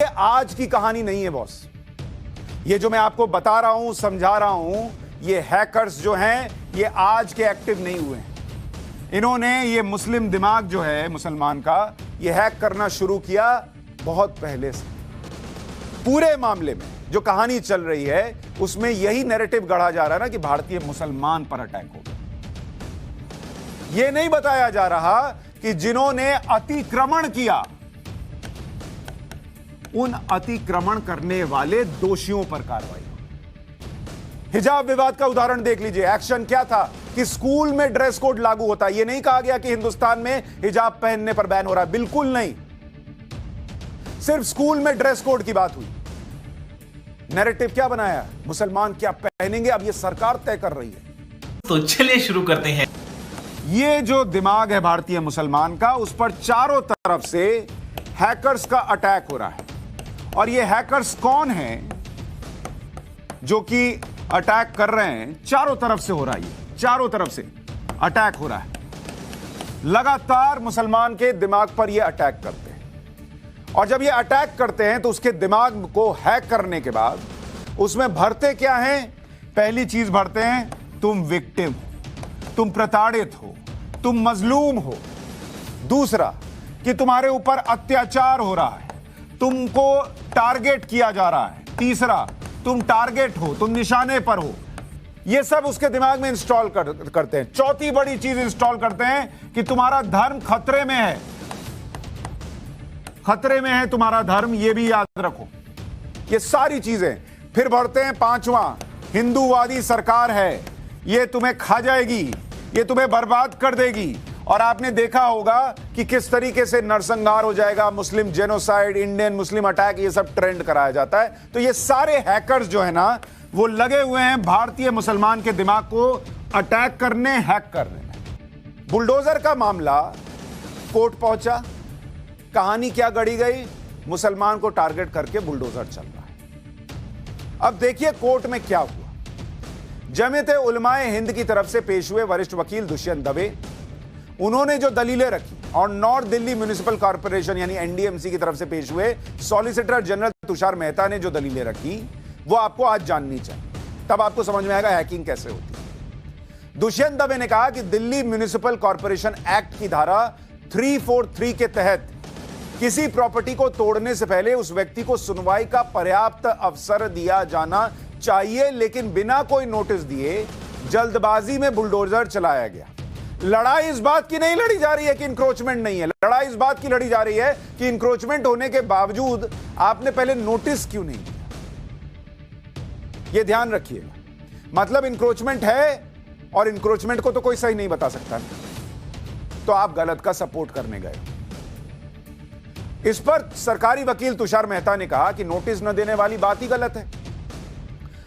आज की कहानी नहीं है बॉस। ये जो मैं आपको बता रहा हूं, समझा रहा हूं, ये हैकर्स जो हैं ये आज के एक्टिव नहीं हुए हैं। इन्होंने ये मुस्लिम दिमाग जो है मुसलमान का, ये हैक करना शुरू किया बहुत पहले से। पूरे मामले में जो कहानी चल रही है उसमें यही नैरेटिव गढ़ा जा रहा है ना कि भारतीय मुसलमान पर अटैक हो गया। यह नहीं बताया जा रहा कि जिन्होंने अतिक्रमण किया उन अतिक्रमण करने वाले दोषियों पर कार्रवाई। हिजाब विवाद का उदाहरण देख लीजिए। एक्शन क्या था कि स्कूल में ड्रेस कोड लागू होता है। यह नहीं कहा गया कि हिंदुस्तान में हिजाब पहनने पर बैन हो रहा है, बिल्कुल नहीं। सिर्फ स्कूल में ड्रेस कोड की बात हुई। नैरेटिव क्या बनाया, मुसलमान क्या पहनेंगे, अब यह सरकार तय कर रही है। तो चलिए शुरू करते हैं। ये जो दिमाग है भारतीय मुसलमान का, उस पर चारों तरफ से हैकर्स का अटैक हो रहा है। और ये हैकर्स कौन हैं जो कि अटैक कर रहे हैं? चारों तरफ से हो रहा है, ये चारों तरफ से अटैक हो रहा है। लगातार मुसलमान के दिमाग पर ये अटैक करते हैं। और जब ये अटैक करते हैं तो उसके दिमाग को हैक करने के बाद उसमें भरते क्या हैं? पहली चीज भरते हैं, तुम विक्टिम हो, तुम प्रताड़ित हो, तुम मजलूम हो। दूसरा कि तुम्हारे ऊपर अत्याचार हो रहा है, तुमको टारगेट किया जा रहा है। तीसरा, तुम टारगेट हो, तुम निशाने पर हो। यह सब उसके दिमाग में इंस्टॉल करते हैं। चौथी बड़ी चीज इंस्टॉल करते हैं कि तुम्हारा धर्म खतरे में है। खतरे में है तुम्हारा धर्म, यह भी याद रखो। ये सारी चीजें फिर बढ़ते हैं। पांचवा, हिंदूवादी सरकार है, यह तुम्हें खा जाएगी, यह तुम्हें बर्बाद कर देगी। और आपने देखा होगा कि किस तरीके से नरसंहार हो जाएगा, मुस्लिम जेनोसाइड, इंडियन मुस्लिम अटैक, ये सब ट्रेंड कराया जाता है। तो ये सारे हैकर्स जो है ना, वो लगे हुए हैं भारतीय मुसलमान के दिमाग को अटैक करने, हैक करने में। बुलडोजर का मामला कोर्ट पहुंचा। कहानी क्या गढ़ी गई? मुसलमान को टारगेट करके बुलडोजर चल रहा है। अब देखिए कोर्ट में क्या हुआ। जमीयत उलमाए हिंद की तरफ से पेश हुए वरिष्ठ वकील दुष्यंत दवे, उन्होंने जो दलीलें रखी, और नॉर्थ दिल्ली म्युनिसिपल कॉर्पोरेशन यानी एनडीएमसी की तरफ से पेश हुए सॉलिसिटर जनरल तुषार मेहता ने जो दलीलें रखी, वो आपको आज जाननी चाहिए। तब आपको समझ में आएगा हैकिंग कैसे होती है। दुष्यंत दवे ने कहा कि दिल्ली म्युनिसिपल कॉर्पोरेशन एक्ट की धारा 343 के तहत किसी प्रॉपर्टी को तोड़ने से पहले उस व्यक्ति को सुनवाई का पर्याप्त अवसर दिया जाना चाहिए, लेकिन बिना कोई नोटिस दिए जल्दबाजी में बुलडोजर चलाया गया। लड़ाई इस बात की नहीं लड़ी जा रही है कि इंक्रोचमेंट नहीं है, लड़ाई इस बात की लड़ी जा रही है कि इंक्रोचमेंट होने के बावजूद आपने पहले नोटिस क्यों नहीं दिया। यह ध्यान रखिएगा। मतलब इंक्रोचमेंट है, और इंक्रोचमेंट को तो कोई सही नहीं बता सकता, तो आप गलत का सपोर्ट करने गए। इस पर सरकारी वकील तुषार मेहता ने कहा कि नोटिस न देने वाली बात ही गलत है।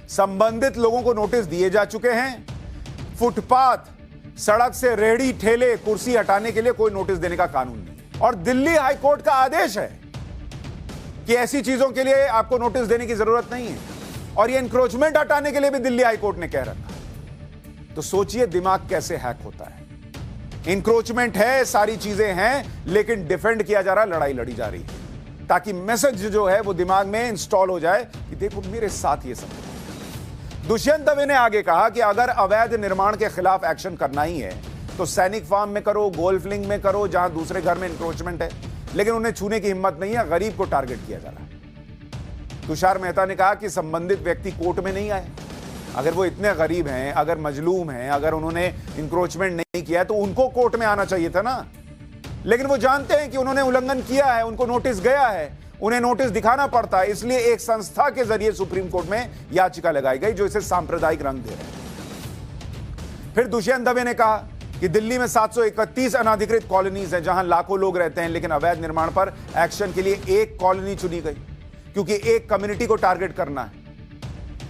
संबंधित लोगों को नोटिस दिए जा चुके हैं। फुटपाथ, सड़क से रेहड़ी, ठेले, कुर्सी हटाने के लिए कोई नोटिस देने का कानून नहीं। और दिल्ली हाई कोर्ट का आदेश है कि ऐसी चीजों के लिए आपको नोटिस देने की जरूरत नहीं है। और ये इंक्रोचमेंट हटाने के लिए भी दिल्ली हाई कोर्ट ने कह रखा। तो सोचिए दिमाग कैसे हैक होता है। इंक्रोचमेंट है, सारी चीजें हैं, लेकिन डिफेंड किया जा रहा, लड़ाई लड़ी जा रही है, ताकि मैसेज जो है वो दिमाग में इंस्टॉल हो जाए कि देखो मेरे साथ ये सब। दुष्यंत दवे ने आगे कहा कि अगर अवैध निर्माण के खिलाफ एक्शन करना ही है तो सैनिक फार्म में करो, गोल्फ लिंक में करो, जहां दूसरे घर में इंक्रोचमेंट है, लेकिन उन्हें छूने की हिम्मत नहीं है। गरीब को टारगेट किया जा रहा है। तुषार मेहता ने कहा कि संबंधित व्यक्ति कोर्ट में नहीं आए। अगर वो इतने गरीब हैं, अगर मजलूम हैं, अगर उन्होंने इंक्रोचमेंट नहीं किया तो उनको कोर्ट में आना चाहिए था ना। लेकिन वो जानते हैं कि उन्होंने उल्लंघन किया है, उनको नोटिस गया है, उन्हें नोटिस दिखाना पड़ता है। इसलिए एक संस्था के जरिए सुप्रीम कोर्ट में याचिका लगाई गई जो इसे सांप्रदायिक रंग दे रहे हैं। फिर दुष्यंत दवे ने कहा कि दिल्ली में 731 अनाधिकृत कॉलोनीज हैं जहां लाखों लोग रहते हैं, लेकिन अवैध निर्माण पर एक्शन के लिए एक कॉलोनी चुनी गई क्योंकि एक कम्युनिटी को टारगेट करना है।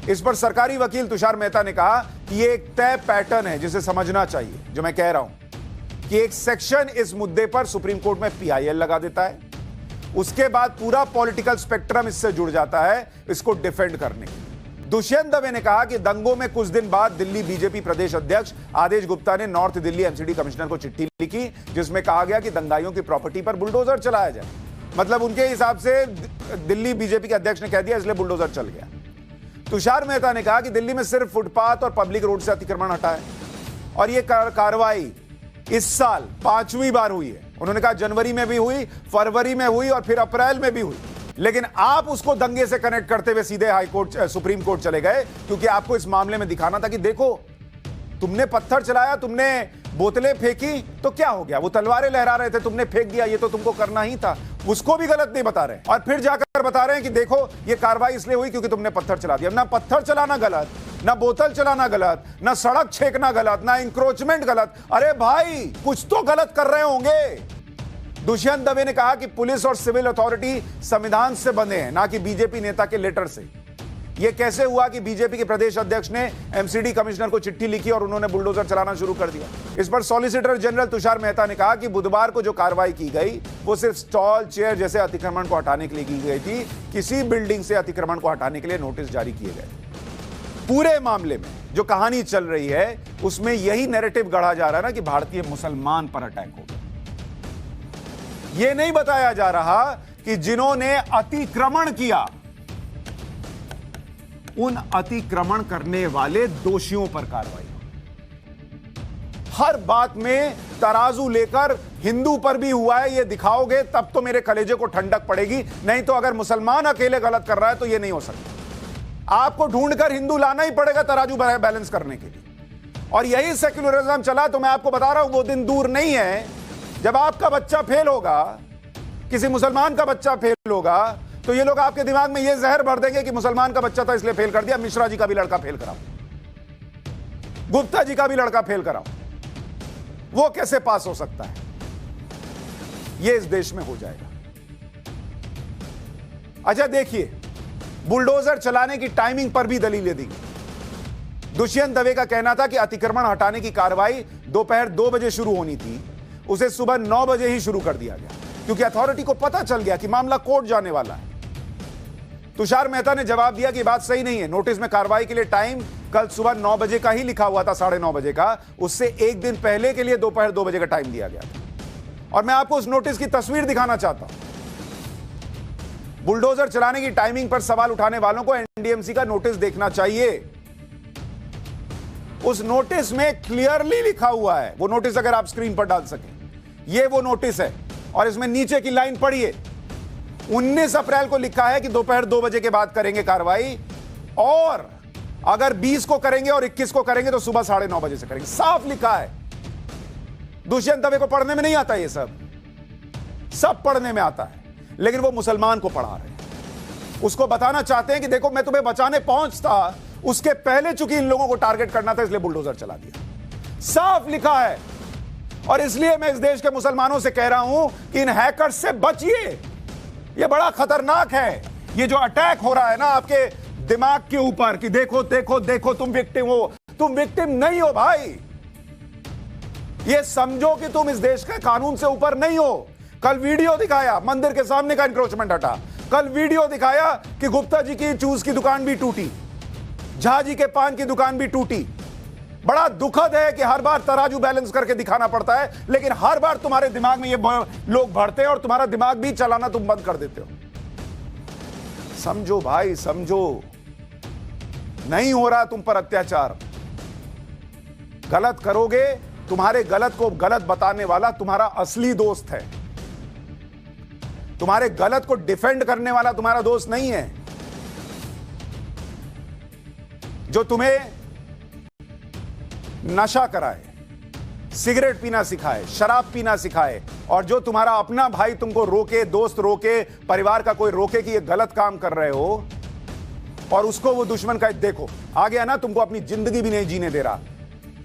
इस पर सरकारी वकील तुषार मेहता ने कहा कि यह एक तय पैटर्न है जिसे समझना चाहिए। जो मैं कह रहा हूं कि एक सेक्शन इस मुद्दे पर सुप्रीम कोर्ट में पीआईएल लगा देता है, उसके बाद पूरा पॉलिटिकल स्पेक्ट्रम इससे जुड़ जाता है इसको डिफेंड करने के लिए। दुष्यंत दवे ने कहा कि दंगों में कुछ दिन बाद दिल्ली बीजेपी प्रदेश अध्यक्ष आदेश गुप्ता ने नॉर्थ दिल्ली एमसीडी कमिश्नर को चिट्ठी लिखी जिसमें कहा गया कि दंगाइयों की प्रॉपर्टी पर बुलडोजर चलाया जाए। मतलब उनके हिसाब से दिल्ली बीजेपी के अध्यक्ष ने कह दिया इसलिए बुलडोजर चल गया। तुषार मेहता ने कहा कि दिल्ली में सिर्फ फुटपाथ और पब्लिक रोड से अतिक्रमण हटा है और यह कार्रवाई इस साल 5वीं बार हुई है। उन्होंने कहा जनवरी में भी हुई, फरवरी में हुई और फिर अप्रैल में भी हुई। लेकिन आप उसको दंगे से कनेक्ट करते हुए सीधे हाईकोर्ट सुप्रीम कोर्ट चले गए, क्योंकि आपको इस मामले में दिखाना था कि देखो तुमने पत्थर चलाया, तुमने बोतलें फेंकी तो क्या हो गया, वो तलवारें लहरा रहे थे, तुमने फेंक दिया, ये तो तुमको करना ही था। उसको भी गलत नहीं बता रहे और फिर जाकर बता रहे हैं कि देखो ये कार्रवाई इसलिए हुई क्योंकि तुमने पत्थर चला दिया। ना पत्थर चलाना गलत, ना बोतल चलाना गलत, ना सड़क छेकना गलत, ना इंक्रोचमेंट गलत। अरे भाई कुछ तो गलत कर रहे होंगे। दुष्यंत दवे ने कहा कि पुलिस और सिविल अथॉरिटी संविधान से बंधे हैं, ना कि बीजेपी नेता के लेटर से। यह कैसे हुआ कि बीजेपी के प्रदेश अध्यक्ष ने एमसीडी कमिश्नर को चिट्ठी लिखी और उन्होंने बुलडोजर चलाना शुरू कर दिया। इस पर सॉलिसिटर जनरल तुषार मेहता ने कहा कि बुधवार को जो कार्रवाई की गई वो सिर्फ स्टॉल, चेयर जैसे अतिक्रमण को हटाने के लिए की गई थी। किसी बिल्डिंग से अतिक्रमण को हटाने के लिए नोटिस जारी किए गए। पूरे मामले में जो कहानी चल रही है उसमें यही नैरेटिव गढ़ा जा रहा है ना कि भारतीय मुसलमान पर अटैक हो गया। यह नहीं बताया जा रहा कि जिन्होंने अतिक्रमण किया उन अतिक्रमण करने वाले दोषियों पर कार्रवाई। हर बात में तराजू लेकर हिंदू पर भी हुआ है ये दिखाओगे तब तो मेरे कलेजे को ठंडक पड़ेगी, नहीं तो अगर मुसलमान अकेले गलत कर रहा है तो ये नहीं हो सकता। आपको ढूंढकर हिंदू लाना ही पड़ेगा तराजू बैलेंस करने के लिए। और यही सेक्युलरिज्म चला तो मैं आपको बता रहा हूं वो दिन दूर नहीं है जब आपका बच्चा फेल होगा, किसी मुसलमान का बच्चा फेल होगा, तो ये लोग आपके दिमाग में ये जहर भर देंगे कि मुसलमान का बच्चा था इसलिए फेल कर दिया, मिश्रा जी का भी लड़का फेल कराओ, गुप्ता जी का भी लड़का फेल कराओ, वो कैसे पास हो सकता है। ये इस देश में हो जाएगा। अच्छा देखिए, बुलडोजर चलाने की टाइमिंग पर भी दलीलें दी गई। दुष्यंत दवे का कहना था कि अतिक्रमण हटाने की कार्रवाई दोपहर 2 बजे शुरू होनी थी, उसे सुबह 9 बजे ही शुरू कर दिया गया क्योंकि अथॉरिटी को पता चल गया कि मामला कोर्ट जाने वाला है। तुषार मेहता ने जवाब दिया कि बात सही नहीं है। नोटिस में कार्रवाई के लिए टाइम कल सुबह 9 बजे का ही लिखा हुआ था, 9:30 बजे का। उससे एक दिन पहले के लिए दोपहर 2 बजे का टाइम दिया गया था। और मैं आपको उस नोटिस की तस्वीर दिखाना चाहता हूं। बुलडोजर चलाने की टाइमिंग पर सवाल उठाने वालों को एनडीएमसी का नोटिस देखना चाहिए। उस नोटिस में क्लियरली लिखा हुआ है, वो नोटिस अगर आप स्क्रीन पर डाल सकें, ये वो नोटिस है और इसमें नीचे की लाइन पढ़िए। 19 अप्रैल को लिखा है कि दोपहर 2 बजे के बाद करेंगे कार्रवाई, और अगर 20 को करेंगे और 21 को करेंगे तो सुबह 9:30 बजे से करेंगे। साफ लिखा है। दुष्यंत दवे को पढ़ने में नहीं आता, ये सब पढ़ने में आता है, लेकिन वो मुसलमान को पढ़ा रहे हैं। उसको बताना चाहते हैं कि देखो मैं तुम्हें बचाने पहुंचता, उसके पहले चूंकि इन लोगों को टारगेट करना था इसलिए बुलडोजर चला दिया। साफ लिखा है। और इसलिए मैं इस देश के मुसलमानों से कह रहा हूं कि इन हैकर्स से बचिए। यह बड़ा खतरनाक है, ये जो अटैक हो रहा है ना आपके दिमाग के ऊपर कि देखो देखो देखो तुम विक्टिम हो। तुम विक्टिम नहीं हो भाई। ये समझो कि तुम इस देश के कानून से ऊपर नहीं हो। कल वीडियो दिखाया मंदिर के सामने का इंक्रोचमेंट हटा, कल वीडियो दिखाया कि गुप्ता जी की जूस की दुकान भी टूटी, झा जी के पान की दुकान भी टूटी। बड़ा दुखद है कि हर बार तराजू बैलेंस करके दिखाना पड़ता है, लेकिन हर बार तुम्हारे दिमाग में ये लोग भरते हैं और तुम्हारा दिमाग भी चलाना तुम बंद कर देते हो। समझो भाई, समझो, नहीं हो रहा तुम पर अत्याचार। गलत करोगे, तुम्हारे गलत को गलत बताने वाला तुम्हारा असली दोस्त है। तुम्हारे गलत को डिफेंड करने वाला तुम्हारा दोस्त नहीं है। जो तुम्हें नशा कराए, सिगरेट पीना सिखाए, शराब पीना सिखाए, और जो तुम्हारा अपना भाई तुमको रोके, दोस्त रोके, परिवार का कोई रोके कि ये गलत काम कर रहे हो, और उसको वो दुश्मन का देखो आ गया ना, तुमको अपनी जिंदगी भी नहीं जीने दे रहा,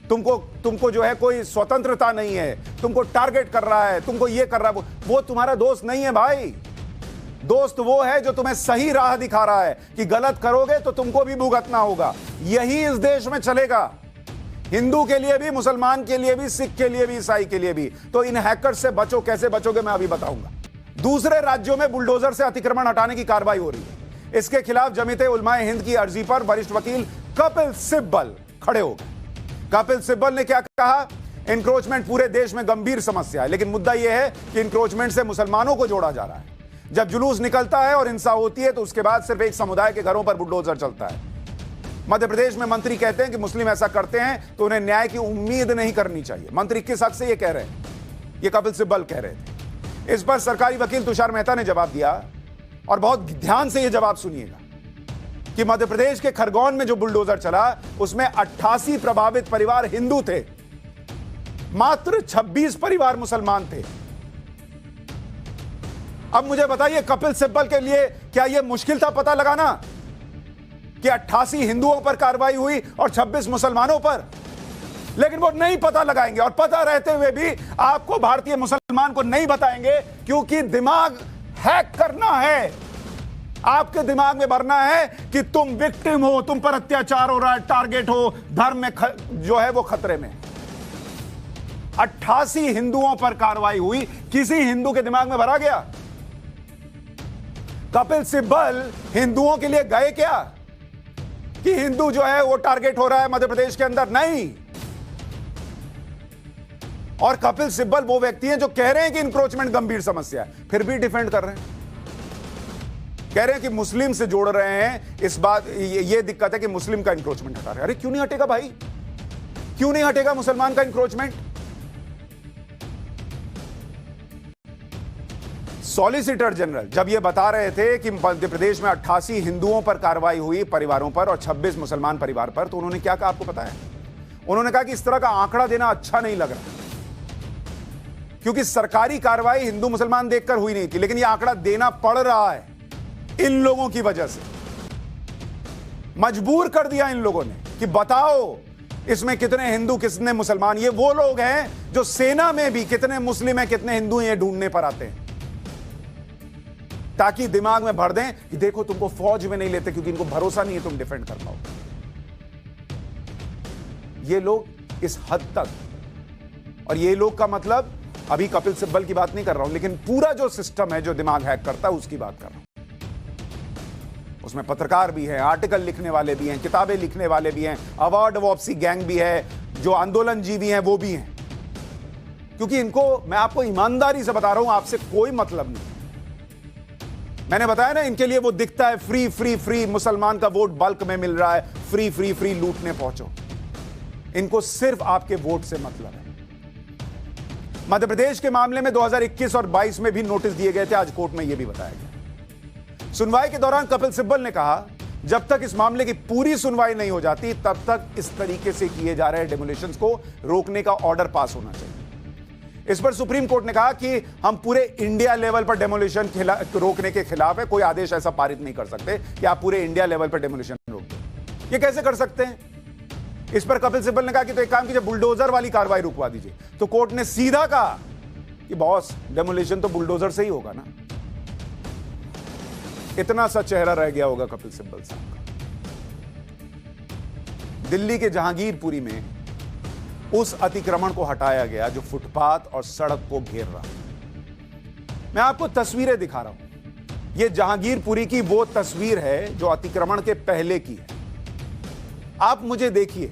तुमको जो है कोई स्वतंत्रता नहीं है, तुमको टारगेट कर रहा है, तुमको ये कर रहा है, वो तुम्हारा दोस्त नहीं है भाई। दोस्त वो है जो तुम्हें सही राह दिखा रहा है कि गलत करोगे तो तुमको भी भुगतना होगा। यही इस देश में चलेगा, हिंदू के लिए भी, मुसलमान के लिए भी, सिख के लिए भी, ईसाई के लिए भी। तो इन हैकर्स से बचो। कैसे बचोगे मैं अभी बताऊंगा। दूसरे राज्यों में बुलडोजर से अतिक्रमण हटाने की कार्रवाई हो रही है। इसके खिलाफ जमीयत उलमाए हिंद की अर्जी पर वरिष्ठ वकील कपिल सिब्बल खड़े हो गए। कपिल सिब्बल ने क्या कहा? इंक्रोचमेंट पूरे देश में गंभीर समस्या है, लेकिन मुद्दा यह है कि इंक्रोचमेंट से मुसलमानों को जोड़ा जा रहा है। जब जुलूस निकलता है और हिंसा होती है तो उसके बाद सिर्फ एक समुदाय के घरों पर बुलडोजर चलता है। मध्य प्रदेश में मंत्री कहते हैं कि मुस्लिम ऐसा करते हैं तो उन्हें न्याय की उम्मीद नहीं करनी चाहिए। मंत्री किस हक से यह कह रहे हैं? यह कपिल सिब्बल कह रहे थे। इस पर सरकारी वकील तुषार मेहता ने जवाब दिया, और बहुत ध्यान से यह जवाब सुनिएगा, कि मध्य प्रदेश के खरगोन में जो बुलडोजर चला उसमें 88 प्रभावित परिवार हिंदू थे, मात्र 26 परिवार मुसलमान थे। अब मुझे बताइए, कपिल सिब्बल के लिए क्या यह मुश्किल था पता लगाना कि 88 हिंदुओं पर कार्रवाई हुई और 26 मुसलमानों पर? लेकिन वो नहीं पता लगाएंगे, और पता रहते हुए भी आपको भारतीय मुसलमान को नहीं बताएंगे, क्योंकि दिमाग हैक करना है। आपके दिमाग में भरना है कि तुम विक्टिम हो, तुम पर अत्याचार हो रहा है, टारगेट हो, धर्म में जो है वो खतरे में। 88 हिंदुओं पर कार्रवाई हुई, किसी हिंदू के दिमाग में भरा गया? कपिल सिब्बल हिंदुओं के लिए गए क्या कि हिंदू जो है वो टारगेट हो रहा है मध्य प्रदेश के अंदर? नहीं। और कपिल सिब्बल वो व्यक्ति हैं जो कह रहे हैं कि इंक्रोचमेंट गंभीर समस्या है, फिर भी डिफेंड कर रहे हैं। कह रहे हैं कि मुस्लिम से जोड़ रहे हैं, इस बात ये दिक्कत है कि मुस्लिम का इंक्रोचमेंट हटा रहे हैं। अरे क्यों नहीं हटेगा भाई? क्यों नहीं हटेगा मुसलमान का इंक्रोचमेंट? सॉलिसिटर जनरल जब यह बता रहे थे कि मध्य प्रदेश में 88 हिंदुओं पर कार्रवाई हुई परिवारों पर और 26 मुसलमान परिवार पर, तो उन्होंने क्या कहा आपको पता है? उन्होंने कहा कि इस तरह का आंकड़ा देना अच्छा नहीं लग रहा, क्योंकि सरकारी कार्रवाई हिंदू मुसलमान देखकर हुई नहीं थी, लेकिन यह आंकड़ा देना पड़ रहा है इन लोगों की वजह से। मजबूर कर दिया इन लोगों ने कि बताओ इसमें कितने हिंदू कितने मुसलमान। ये वो लोग हैं जो सेना में भी कितने मुस्लिम हैं कितने हिंदू हैं ये ढूंढने पर आते हैं, ताकि दिमाग में भर दें कि देखो तुमको फौज में नहीं लेते क्योंकि इनको भरोसा नहीं है तुम डिफेंड कर पाओ। ये लोग इस हद तक, और ये लोग का मतलब अभी कपिल सिब्बल की बात नहीं कर रहा हूं, लेकिन पूरा जो सिस्टम है जो दिमाग हैक करता है उसकी बात कर रहा हूं। उसमें पत्रकार भी हैं, आर्टिकल लिखने वाले भी हैं, किताबें लिखने वाले भी हैं, अवार्ड वापसी गैंग भी है, जो आंदोलन जीवी हैं वो भी हैं। क्योंकि इनको, मैं आपको ईमानदारी से बता रहा हूं, आपसे कोई मतलब नहीं। मैंने बताया ना, इनके लिए वो दिखता है फ्री फ्री फ्री, मुसलमान का वोट बल्क में मिल रहा है, फ्री फ्री फ्री लूटने पहुंचो। इनको सिर्फ आपके वोट से मतलब है। मध्य प्रदेश के मामले में 2021 और 22 में भी नोटिस दिए गए थे, आज कोर्ट में यह भी बताया गया। सुनवाई के दौरान कपिल सिब्बल ने कहा, जब तक इस मामले की पूरी सुनवाई नहीं हो जाती तब तक इस तरीके से किए जा रहे डेमोलिशंस को रोकने का ऑर्डर पास होना चाहिए। इस पर सुप्रीम कोर्ट ने कहा कि हम पूरे इंडिया लेवल पर डेमोलिशन रोकने के खिलाफ है, कोई आदेश ऐसा पारित नहीं कर सकते कि आप पूरे इंडिया लेवल पर डेमोलिशन रोक दो। ये कैसे कर सकते हैं? इस पर कपिल सिब्बल ने कहा कि तो एक काम कीजिए, बुलडोजर वाली कार्रवाई रुकवा दीजिए। तो कोर्ट ने सीधा कहा कि बॉस, डेमोलिशन तो बुलडोजर से ही होगा ना। इतना सा चेहरा रह गया होगा कपिल सिब्बल साहब का। दिल्ली के जहांगीरपुरी में उस अतिक्रमण को हटाया गया जो फुटपाथ और सड़क को घेर रहा। मैं आपको तस्वीरें दिखा रहा हूं। यह जहांगीरपुरी की वो तस्वीर है जो अतिक्रमण के पहले की है। आप मुझे देखिए,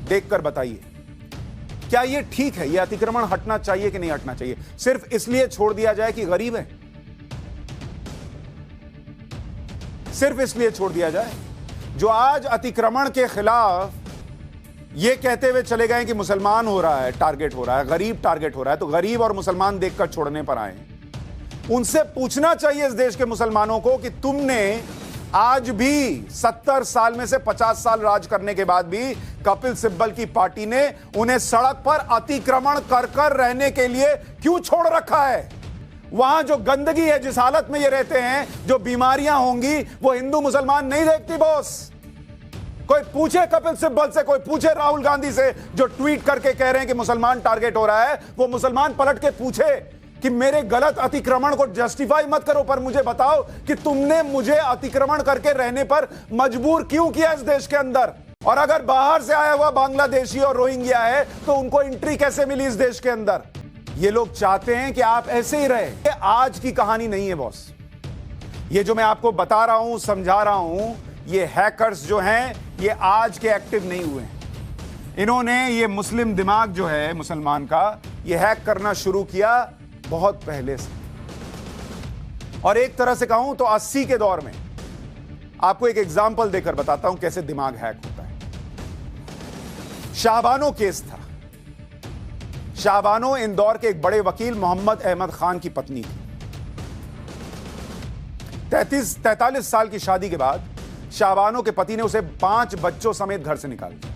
देखकर बताइए, क्या यह ठीक है? यह अतिक्रमण हटना चाहिए कि नहीं हटना चाहिए? सिर्फ इसलिए छोड़ दिया जाए कि गरीब है? सिर्फ इसलिए छोड़ दिया जाए? जो आज अतिक्रमण के खिलाफ ये कहते हुए चले गए कि मुसलमान हो रहा है, टारगेट हो रहा है, गरीब टारगेट हो रहा है, तो गरीब और मुसलमान देखकर छोड़ने पर आए। उनसे पूछना चाहिए इस देश के मुसलमानों को कि तुमने आज भी 70 साल में से 50 साल राज करने के बाद भी कपिल सिब्बल की पार्टी ने उन्हें सड़क पर अतिक्रमण कर कर रहने के लिए क्यों छोड़ रखा है? वहां जो गंदगी है, जिस हालत में ये रहते हैं, जो बीमारियां होंगी, वो हिंदू मुसलमान नहीं देखती बॉस। कोई पूछे कपिल सिब्बल से, कोई पूछे राहुल गांधी से जो ट्वीट करके कह रहे हैं कि मुसलमान टारगेट हो रहा है, वो मुसलमान पलट के पूछे कि मेरे गलत अतिक्रमण को जस्टिफाई मत करो, पर मुझे बताओ कि तुमने मुझे अतिक्रमण करके रहने पर मजबूर क्यों किया इस देश के अंदर? और अगर बाहर से आया हुआ बांग्लादेशी और रोहिंग्या है तो उनको एंट्री कैसे मिली इस देश के अंदर? ये लोग चाहते हैं कि आप ऐसे ही रहे। ये आज की कहानी नहीं है बॉस। ये जो मैं आपको बता रहा हूं, समझा रहा हूं, ये हैकर्स जो हैं ये आज के एक्टिव नहीं हुए हैं। इन्होंने ये मुस्लिम दिमाग जो है मुसलमान का, ये हैक करना शुरू किया बहुत पहले से। और एक तरह से कहूं तो 80 के दौर में, आपको एक एग्जाम्पल देकर बताता हूं कैसे दिमाग हैक होता है। शाहबानो केस था। शाहबानो इंदौर के एक बड़े वकील मोहम्मद अहमद खान की पत्नी थी। 43 साल की शादी के बाद शाहबानो के पति ने उसे 5 बच्चों समेत घर से निकाल दिया।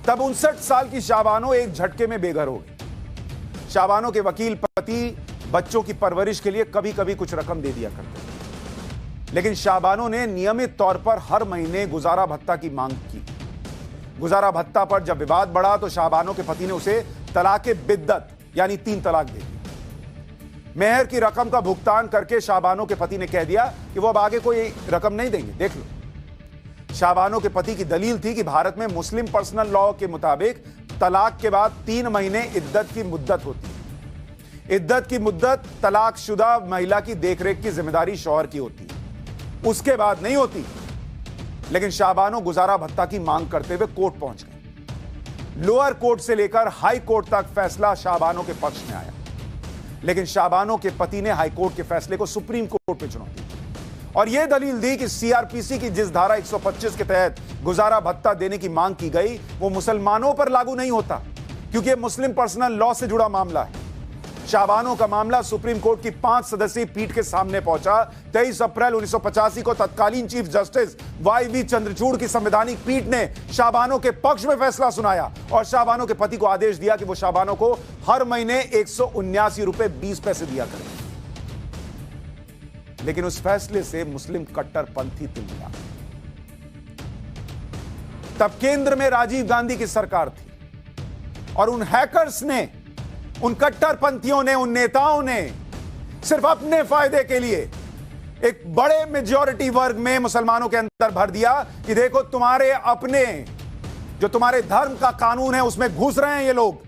तब 59 साल की शाहबानो एक झटके में बेघर हो गई। शाहबानो के वकील पति बच्चों की परवरिश के लिए कभी कभी कुछ रकम दे दिया करते थे, लेकिन शाहबानो ने नियमित तौर पर हर महीने गुजारा भत्ता की मांग की। गुजारा भत्ता पर जब विवाद बढ़ा तो शाहबानो के पति ने उसे तलाक बिद्दत यानी 3 तलाक दे दी। मेहर की रकम का भुगतान करके शाहबानो के पति ने कह दिया कि वो अब आगे कोई रकम नहीं देंगे, देख लो। शाहबानो के पति की दलील थी कि भारत में मुस्लिम पर्सनल लॉ के मुताबिक तलाक के बाद 3 महीने इद्दत की मुद्दत होती है। इद्दत की मुद्दत तलाकशुदा महिला की देखरेख की जिम्मेदारी शौहर की होती है, उसके बाद नहीं होती। लेकिन शाहबानो गुजारा भत्ता की मांग करते हुए कोर्ट पहुंच गए। लोअर कोर्ट से लेकर हाई कोर्ट तक फैसला शाहबानो के पक्ष में आया, लेकिन शाहबानो के पति ने हाई कोर्ट के फैसले को सुप्रीम कोर्ट में चुनौती दी और यह दलील दी कि सीआरपीसी की जिस धारा 125 के तहत गुजारा भत्ता देने की मांग की गई वो मुसलमानों पर लागू नहीं होता, क्योंकि यह मुस्लिम पर्सनल लॉ से जुड़ा मामला है। शाहबानो का मामला सुप्रीम कोर्ट की 5 सदस्यीय पीठ के सामने पहुंचा। 23 अप्रैल 1985 को तत्कालीन चीफ जस्टिस वाई.वी. चंद्रचूड़ की संवैधानिक पीठ ने शाहबानो के पक्ष में फैसला सुनाया और शाहबानो के पति को आदेश दिया कि वो शाहबानो को हर महीने 179 रुपए 20 पैसे दिया करें। लेकिन उस फैसले से मुस्लिम कट्टरपंथी तिलमिला। तब केंद्र में राजीव गांधी की सरकार थी और उन हैकर्स ने, उन कट्टरपंथियों ने, उन नेताओं ने सिर्फ अपने फायदे के लिए एक बड़े मेजॉरिटी वर्ग में मुसलमानों के अंदर भर दिया कि देखो तुम्हारे अपने, जो तुम्हारे धर्म का कानून है उसमें घुस रहे हैं ये लोग।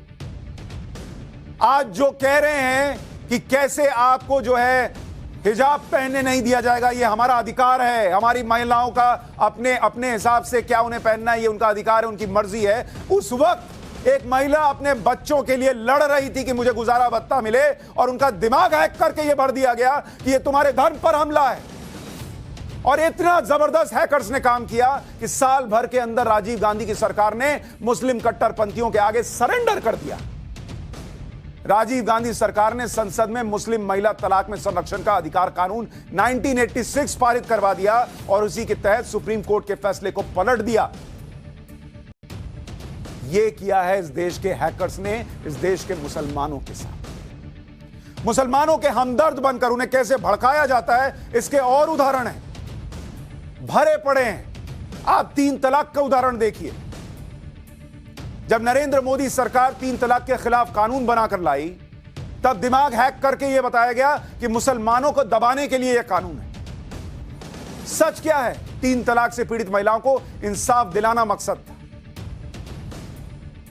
आज जो कह रहे हैं कि कैसे आपको जो है हिजाब पहनने नहीं दिया जाएगा, ये हमारा अधिकार है, हमारी महिलाओं का अपने अपने हिसाब से क्या उन्हें पहनना है ये उनका अधिकार है, उनकी मर्जी है। उस वक्त एक महिला अपने बच्चों के लिए लड़ रही थी कि मुझे गुजारा भत्ता मिले और उनका दिमाग हैक करके यह भर दिया गया कि यह तुम्हारे धर्म पर हमला है। और इतना जबरदस्त हैकर्स ने काम किया कि साल भर के अंदर राजीव गांधी की सरकार ने मुस्लिम कट्टरपंथियों के आगे सरेंडर कर दिया। राजीव गांधी सरकार ने संसद में मुस्लिम महिला तलाक में संरक्षण का अधिकार कानून 1986 पारित करवा दिया और उसी के तहत सुप्रीम कोर्ट के फैसले को पलट दिया। यह किया है इस देश के हैकर्स ने इस देश के मुसलमानों के साथ। मुसलमानों के हमदर्द बनकर उन्हें कैसे भड़काया जाता है इसके और उदाहरण हैं, भरे पड़े हैं। आप 3 तलाक का उदाहरण देखिए। जब नरेंद्र मोदी सरकार 3 तलाक के खिलाफ कानून बनाकर लाई तब दिमाग हैक करके यह बताया गया कि मुसलमानों को दबाने के लिए यह कानून है। सच क्या है? 3 तलाक से पीड़ित महिलाओं को इंसाफ दिलाना मकसद था।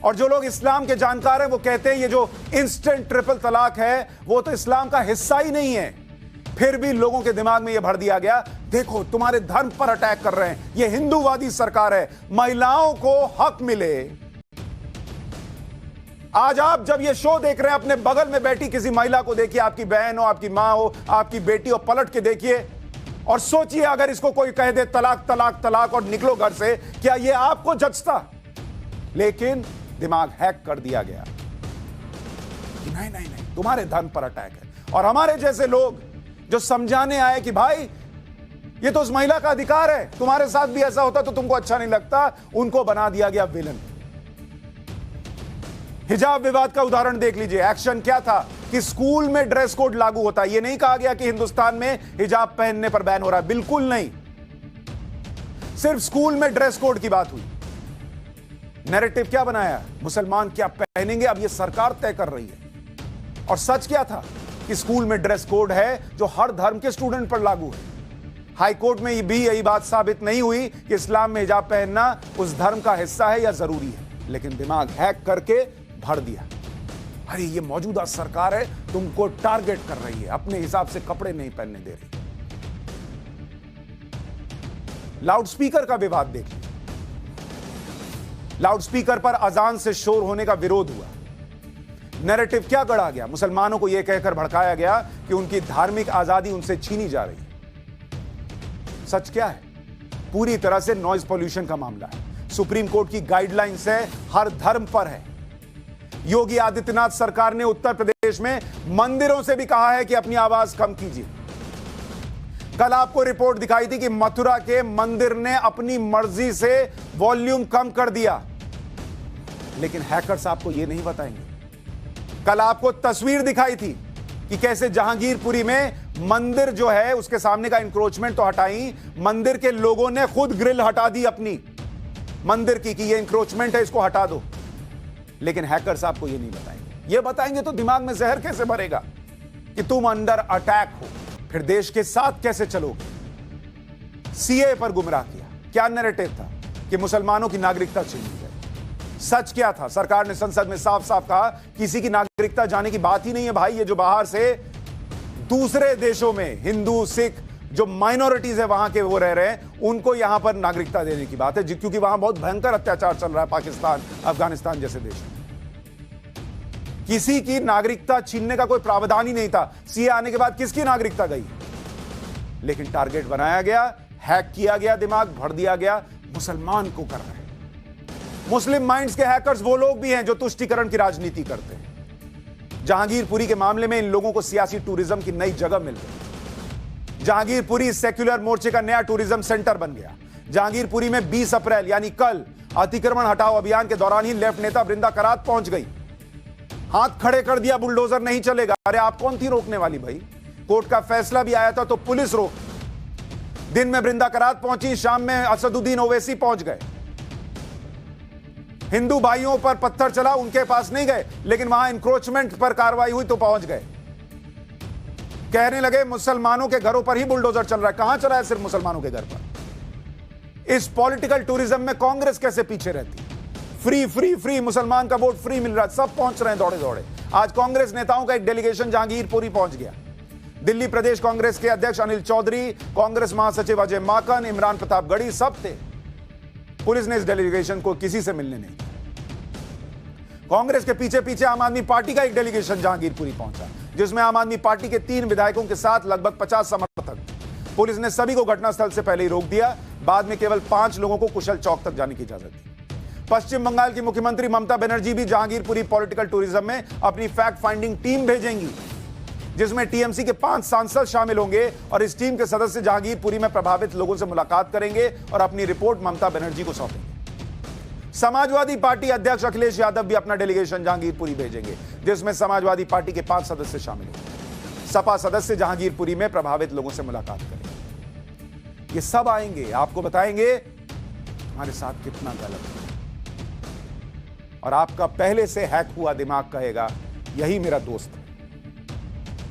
और जो लोग इस्लाम के जानकार हैं वो कहते हैं ये जो इंस्टेंट ट्रिपल तलाक है वो तो इस्लाम का हिस्सा ही नहीं है। फिर भी लोगों के दिमाग में यह भर दिया गया, देखो तुम्हारे धर्म पर अटैक कर रहे हैं, ये हिंदूवादी सरकार है, महिलाओं को हक मिले। आज आप जब ये शो देख रहे हैं अपने बगल में बैठी किसी महिला को देखिए, आपकी बहन हो, आपकी मां हो, आपकी बेटी हो, पलट के देखिए और सोचिए अगर इसको कोई कह दे तलाक तलाक तलाक और निकलो घर से, क्या ये आपको जचता? लेकिन दिमाग हैक कर दिया गया कि नहीं नहीं नहीं, तुम्हारे धर्म पर अटैक है। और हमारे जैसे लोग जो समझाने आए कि भाई ये तो उस महिला का अधिकार है, तुम्हारे साथ भी ऐसा होता तो तुमको अच्छा नहीं लगता, उनको बना दिया गया विलन। हिजाब विवाद का उदाहरण देख लीजिए। एक्शन क्या था कि स्कूल में ड्रेस कोड लागू होता है। यह नहीं कहा गया कि हिंदुस्तान में हिजाब पहनने पर बैन हो रहा है, बिल्कुल नहीं, सिर्फ स्कूल में ड्रेस कोड की बात हुई। नैरेटिव क्या बनाया, मुसलमान क्या पहनेंगे अब यह सरकार तय कर रही है। और सच क्या था कि स्कूल में ड्रेस कोड है जो हर धर्म के स्टूडेंट पर लागू है। हाई कोर्ट में भी यही बात साबित नहीं हुई कि इस्लाम में हिजाब पहनना उस धर्म का हिस्सा है या जरूरी है, लेकिन दिमाग हैक करके भर दिया। अरे ये मौजूदा सरकार है, तुमको टारगेट कर रही है, अपने हिसाब से कपड़े नहीं पहनने दे रही। लाउडस्पीकर का विवाद देख लीजिए। लाउडस्पीकर पर अजान से शोर होने का विरोध हुआ। नैरेटिव क्या गढ़ा गया? मुसलमानों को यह कहकर भड़काया गया कि उनकी धार्मिक आजादी उनसे छीनी जा रही है। सच क्या है? पूरी तरह से नॉइज पॉल्यूशन का मामला है। सुप्रीम कोर्ट की गाइडलाइंस है, हर धर्म पर है। योगी आदित्यनाथ सरकार ने उत्तर प्रदेश में मंदिरों से भी कहा है कि अपनी आवाज कम कीजिए। कल आपको रिपोर्ट दिखाई थी कि मथुरा के मंदिर ने अपनी मर्जी से वॉल्यूम कम कर दिया, लेकिन हैकर्स आपको यह नहीं बताएंगे। कल आपको तस्वीर दिखाई थी कि कैसे जहांगीरपुरी में मंदिर जो है उसके सामने का इंक्रोचमेंट तो हटाई, मंदिर के लोगों ने खुद ग्रिल हटा दी अपनी मंदिर की कि ये इंक्रोचमेंट है, इसको हटा दो। लेकिन हैकर्स आपको ये नहीं बताएंगे। ये बताएंगे तो दिमाग में जहर कैसे भरेगा कि तुम अंडर अटैक हो, फिर देश के साथ कैसे चलोगे? सीए पर गुमराह किया। क्या नैरेटिव था कि मुसलमानों की नागरिकता छीन ली जाए? सच क्या था? सरकार ने संसद में साफ साफ कहा किसी की नागरिकता जाने की बात ही नहीं है भाई। ये जो बाहर से दूसरे देशों में हिंदू सिख जो माइनॉरिटीज है वहां के वो रह रहे हैं, उनको यहां पर नागरिकता देने की बात है, क्योंकि वहां बहुत भयंकर अत्याचार चल रहा है पाकिस्तान अफगानिस्तान जैसे देश में। किसी की नागरिकता छीनने का कोई प्रावधान ही नहीं था। सीए आने के बाद किसकी नागरिकता गई? लेकिन टारगेट बनाया गया, हैक किया गया, दिमाग भर दिया गया, मुसलमान को कर रहे हैं। मुस्लिम माइंड्स के हैकर्स वो लोग भी हैं जो तुष्टीकरण की राजनीति करते हैं। जहांगीरपुरी के मामले में इन लोगों को सियासी टूरिज्म की नई जगह मिल गई। जहांगीरपुरी सेक्युलर मोर्चे का नया टूरिज्म सेंटर बन गया। जहांगीरपुरी में 20 अप्रैल यानी कल अतिक्रमण हटाओ अभियान के दौरान ही लेफ्ट नेता बृंदा करात पहुंच गई। हाथ खड़े कर दिया, बुलडोजर नहीं चलेगा। अरे आप कौन थी रोकने वाली भाई? कोर्ट का फैसला भी आया था तो पुलिस रोक। दिन में बृंदा करात पहुंची, शाम में असदुद्दीन ओवैसी पहुंच गए। हिंदू भाइयों पर पत्थर चला, उनके पास नहीं गए, लेकिन वहां इंक्रोचमेंट पर कार्रवाई हुई तो पहुंच गए। कहने लगे मुसलमानों के घरों पर ही बुलडोजर चल रहा है। कहां चला है सिर्फ मुसलमानों के घर पर? इस पॉलिटिकल टूरिज्म में कांग्रेस कैसे पीछे रहती? फ्री फ्री फ्री, मुसलमान का वोट फ्री मिल रहा है, सब पहुंच रहे हैं दौड़े दौड़े। आज कांग्रेस नेताओं का एक डेलीगेशन जहांगीरपुरी पहुंच गया। दिल्ली प्रदेश कांग्रेस के अध्यक्ष अनिल चौधरी, कांग्रेस महासचिव अजय माकन, इमरान प्रताप गढ़ी सब थे। पुलिस ने इस डेलीगेशन को किसी से मिलने नहीं दिया। कांग्रेस के पीछे पीछे आम आदमी पार्टी का एक डेलीगेशन जहांगीरपुरी पहुंचा, जिसमें आम आदमी पार्टी के 3 विधायकों के साथ लगभग 50 समर्थक। पुलिस ने सभी को घटनास्थल से पहले ही रोक दिया। बाद में केवल 5 लोगों को कुशल चौक तक जाने की इजाजत दी। पश्चिम बंगाल की मुख्यमंत्री ममता बनर्जी भी जहांगीरपुरी पॉलिटिकल टूरिज्म में अपनी फैक्ट फाइंडिंग टीम भेजेंगी, जिसमें टीएमसी के 5 सांसद शामिल होंगे और इस टीम के सदस्य जहांगीरपुरी में प्रभावित लोगों से मुलाकात करेंगे और अपनी रिपोर्ट ममता बनर्जी को सौंपेंगे। समाजवादी पार्टी अध्यक्ष अखिलेश यादव भी अपना डेलीगेशन जहांगीरपुरी भेजेंगे, जिसमें समाजवादी पार्टी के 5 सदस्य शामिल होंगे। सपा सदस्य जहांगीरपुरी में प्रभावित लोगों से मुलाकात करेंगे। ये सब आएंगे, आपको बताएंगे हमारे साथ कितना गलत है, और आपका पहले से हैक हुआ दिमाग कहेगा यही मेरा दोस्त है।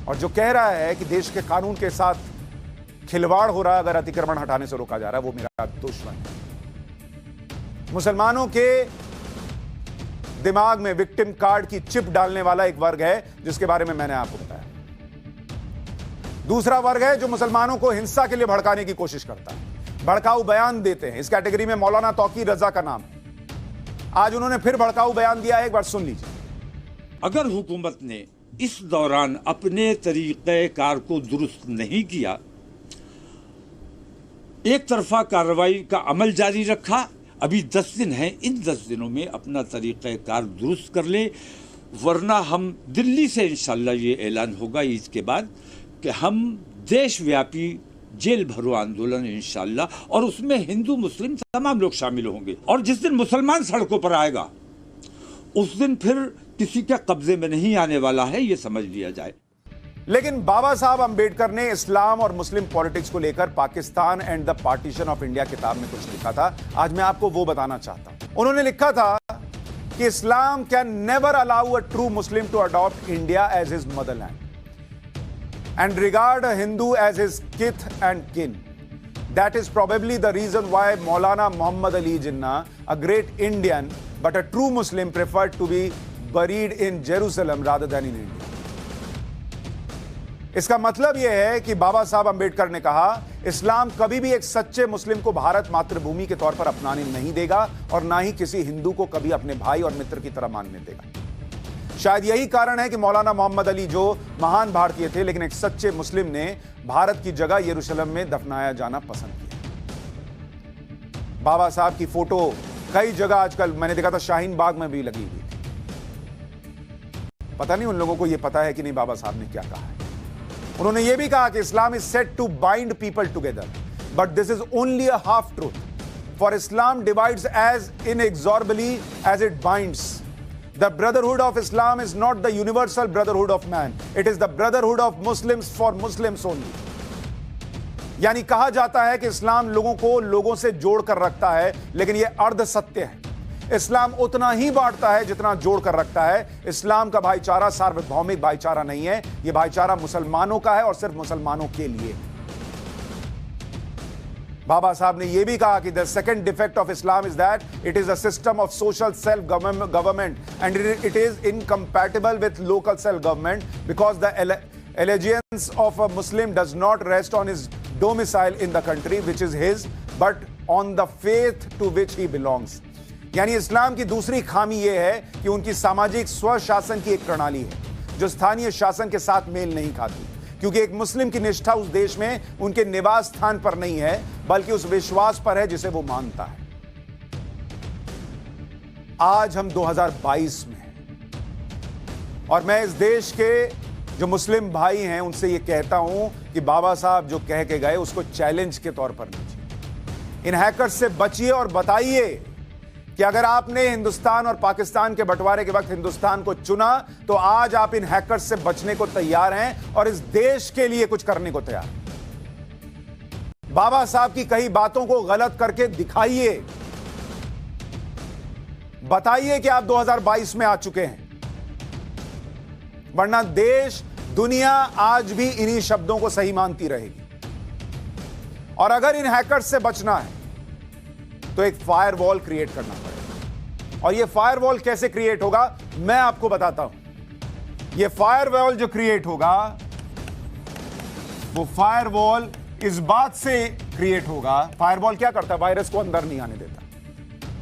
और जो कह रहा है कि देश के कानून के साथ खिलवाड़ हो रहा है अगर अतिक्रमण हटाने से रोका जा रहा है, वो मेरा दुश्मन है। मुसलमानों के दिमाग में विक्टिम कार्ड की चिप डालने वाला एक वर्ग है, जिसके बारे में मैंने आपको बताया। दूसरा वर्ग है जो मुसलमानों को हिंसा के लिए भड़काने की कोशिश करता है, भड़काऊ बयान देते हैं। इस कैटेगरी में मौलाना तौकीर रजा का नाम है। आज उन्होंने फिर भड़काऊ बयान दिया है, एक बार सुन लीजिए। अगर हुकूमत ने इस दौरान अपने तरीक़ेकार को दुरुस्त नहीं किया, एक तरफा कार्रवाई का अमल जारी रखा, अभी 10 दिन हैं, इन 10 दिनों में अपना तरीक़ेकार दुरुस्त कर ले, वरना हम दिल्ली से इंशाल्लाह ये ऐलान होगा ईद के बाद कि हम देशव्यापी जेल भरो आंदोलन इंशाल्लाह, और उसमें हिंदू मुस्लिम तमाम लोग शामिल होंगे। और जिस दिन मुसलमान सड़कों पर आएगा उस दिन फिर किसी के कब्जे में नहीं आने वाला है, ये समझ लिया जाए। लेकिन बाबा साहब अंबेडकर ने इस्लाम और मुस्लिम पॉलिटिक्स को लेकर Pakistan and the partition of India किताब में कुछ लिखा था। आज मैं आपको वो बताना चाहता हूं। उन्होंने लिखा था कि Islam can never allow a true Muslim to adopt India as his motherland and regard a Hindu as his kith and kin. That is probably the reason why Maulana Muhammad Ali Jinnah, a great Indian but a true Muslim, preferred to be buried in Jerusalem rather than in India. इसका मतलब यह है कि बाबा साहब अंबेडकर ने कहा इस्लाम कभी भी एक सच्चे मुस्लिम को भारत मातृभूमि के तौर पर अपनाने नहीं देगा और ना ही किसी हिंदू को कभी अपने भाई और मित्र की तरह मानने देगा। शायद यही कारण है कि मौलाना मोहम्मद अली जो महान भारतीय थे लेकिन एक सच्चे मुस्लिम ने भारत की जगह यरूशलेम में दफनाया जाना पसंद किया। बाबा साहब की फोटो कई जगह आजकल मैंने देखा था शाहीन बाग में भी लगी हुई थी। पता नहीं उन लोगों को यह पता है कि नहीं बाबा साहब ने क्या कहा है। उन्होंने यह भी कहा कि Islam is set to bind people together, but this is only a half truth, for Islam divides as inexorably as it binds. The brotherhood of Islam is not the universal brotherhood of man. It is the brotherhood of Muslims for Muslims only. यानी कहा जाता है कि इस्लाम लोगों को लोगों से जोड़कर रखता है, लेकिन यह अर्ध सत्य है। इस्लाम उतना ही बांटता है जितना जोड़कर रखता है। इस्लाम का भाईचारा सार्वभौमिक भाईचारा नहीं है, यह भाईचारा मुसलमानों का है और सिर्फ मुसलमानों के लिए। बाबा साहब ने यह भी कहा कि the second defect of Islam is that it is a system of social self government and it is incompatible with local self government because the allegiance of a Muslim does not rest on his domicile in the country which is his, but on the faith to which he belongs. यानी इस्लाम की दूसरी खामी यह है कि उनकी सामाजिक स्वशासन की एक प्रणाली है जो स्थानीय शासन के साथ मेल नहीं खाती, क्योंकि एक मुस्लिम की निष्ठा उस देश में उनके निवास स्थान पर नहीं है बल्कि उस विश्वास पर है जिसे वो मानता है। आज हम 2022 में हैं और मैं इस देश के जो मुस्लिम भाई हैं उनसे ये कहता हूं कि बाबा साहब जो कह के गए उसको चैलेंज के तौर पर लीजिए। इन हैकर्स से बचिए और बताइए कि अगर आपने हिंदुस्तान और पाकिस्तान के बंटवारे के वक्त हिंदुस्तान को चुना तो आज आप इन हैकर्स से बचने को तैयार हैं और इस देश के लिए कुछ करने को तैयार हैं। बाबा साहब की कई बातों को गलत करके दिखाइए, बताइए कि आप 2022 में आ चुके हैं, वरना देश दुनिया आज भी इन्हीं शब्दों को सही मानती रहेगी। और अगर इन हैकर्स से बचना है तो एक फायरवॉल क्रिएट करना पड़ेगा। और यह फायरवॉल कैसे क्रिएट होगा मैं आपको बताता हूं। यह फायरवॉल जो क्रिएट होगा वो फायरवॉल इस बात से क्रिएट होगा। फायरवॉल क्या करता है? वायरस को अंदर नहीं आने देता।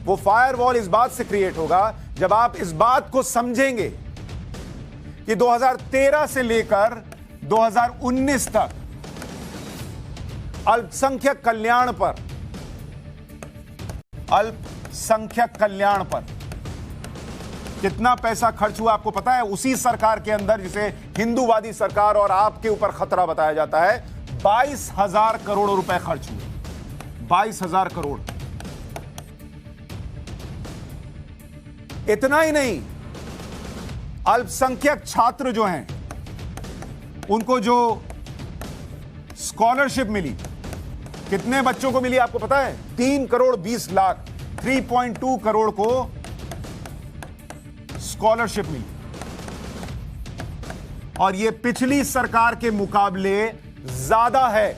वो फायरवॉल इस बात से क्रिएट होगा जब आप इस बात को समझेंगे कि 2013 से लेकर 2019 तक अल्पसंख्यक कल्याण पर कितना पैसा खर्च हुआ आपको पता है? उसी सरकार के अंदर जिसे हिंदूवादी सरकार और आपके ऊपर खतरा बताया जाता है, 22,000 करोड़ रुपए खर्च हुए। 22,000 करोड़। इतना ही नहीं, अल्पसंख्यक छात्र जो हैं उनको जो स्कॉलरशिप मिली, कितने बच्चों को मिली आपको पता है? 3 करोड़ 20 लाख, 3.2 करोड़ को स्कॉलरशिप मिली। और यह पिछली सरकार के मुकाबले ज्यादा है।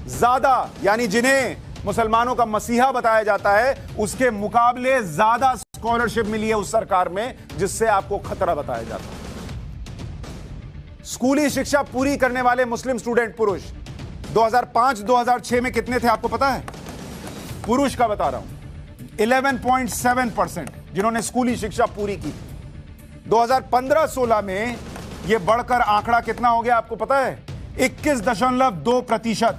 ज्यादा यानी जिन्हें मुसलमानों का मसीहा बताया जाता है उसके मुकाबले ज्यादा स्कॉलरशिप मिली है उस सरकार में जिससे आपको खतरा बताया जाता है। स्कूली शिक्षा पूरी करने वाले मुस्लिम स्टूडेंट पुरुष 2005-2006 में कितने थे आपको पता है? पुरुष का बता रहा हूं, 11.7% जिन्होंने स्कूली शिक्षा पूरी की। 2015-16 में यह बढ़कर आंकड़ा कितना हो गया आपको पता है? 21.2%।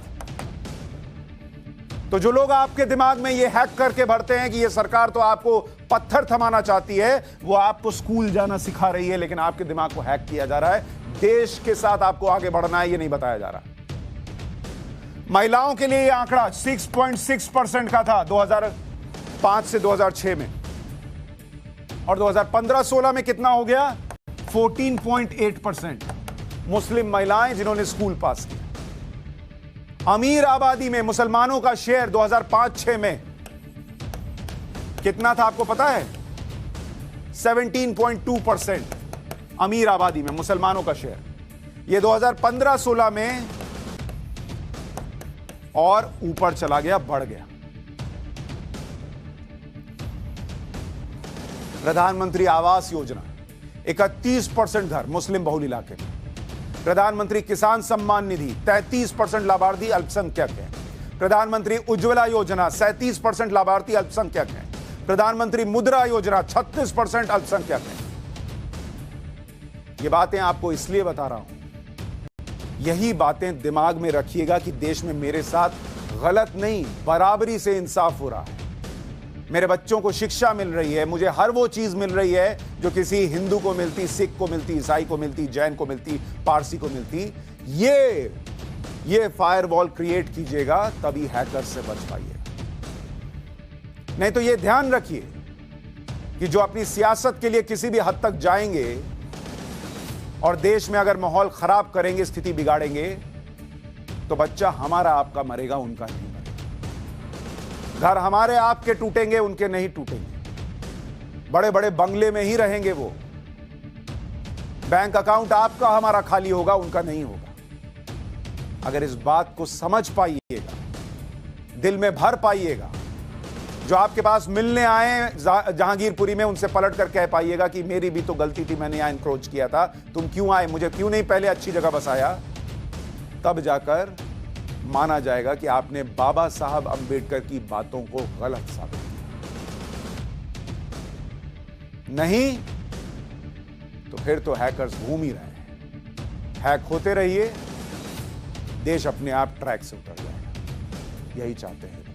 तो जो लोग आपके दिमाग में ये हैक करके भरते हैं कि ये सरकार तो आपको पत्थर थमाना चाहती है, वो आपको स्कूल जाना सिखा रही है, लेकिन आपके दिमाग को हैक किया जा रहा है। देश के साथ आपको आगे बढ़ना है, ये नहीं बताया जा रहा। महिलाओं के लिए ये आंकड़ा 6.6% का था 2005 से 2006 में, और 2015-16 में कितना हो गया? 14.8% मुस्लिम महिलाएं जिन्होंने स्कूल पास किया। अमीर आबादी में मुसलमानों का शेयर 2005-6 में कितना था आपको पता है? 17.2% अमीर आबादी में मुसलमानों का शेयर। यह 2015-16 में और ऊपर चला गया, बढ़ गया। प्रधानमंत्री आवास योजना 31% घर मुस्लिम बहुल इलाके में। प्रधानमंत्री किसान सम्मान निधि 33% लाभार्थी अल्पसंख्यक है। प्रधानमंत्री उज्ज्वला योजना 37% लाभार्थी अल्पसंख्यक है। प्रधानमंत्री मुद्रा योजना 36% अल्पसंख्यक है। ये बातें आपको इसलिए बता रहा हूं, यही बातें दिमाग में रखिएगा कि देश में मेरे साथ गलत नहीं, बराबरी से इंसाफ हो रहा है। मेरे बच्चों को शिक्षा मिल रही है, मुझे हर वो चीज मिल रही है जो किसी हिंदू को मिलती, सिख को मिलती, ईसाई को मिलती, जैन को मिलती, पारसी को मिलती। ये फायरवॉल क्रिएट कीजिएगा, तभी हैकर से बच पाइएगा। नहीं तो ये ध्यान रखिए कि जो अपनी सियासत के लिए किसी भी हद तक जाएंगे और देश में अगर माहौल खराब करेंगे, स्थिति बिगाड़ेंगे, तो बच्चा हमारा आपका मरेगा, उनका नहीं मरेगा। घर हमारे आपके टूटेंगे, उनके नहीं टूटेंगे। बड़े बड़े बंगले में ही रहेंगे वो। बैंक अकाउंट आपका हमारा खाली होगा, उनका नहीं होगा। अगर इस बात को समझ पाइएगा, दिल में भर पाइएगा, जो आपके पास मिलने आए जहांगीरपुरी में, उनसे पलट कर कह पाइएगा कि मेरी भी तो गलती थी, मैंने यहां इंक्रोच किया था, तुम क्यों आए, मुझे क्यों नहीं पहले अच्छी जगह बसाया, तब जाकर माना जाएगा कि आपने बाबा साहब अंबेडकर की बातों को गलत साबित किया। नहीं तो फिर तो हैकर्स घूम ही रहे हैं। हैक होते रहिए, देश अपने आप ट्रैक से उतर जाएगा। यही चाहते हैं।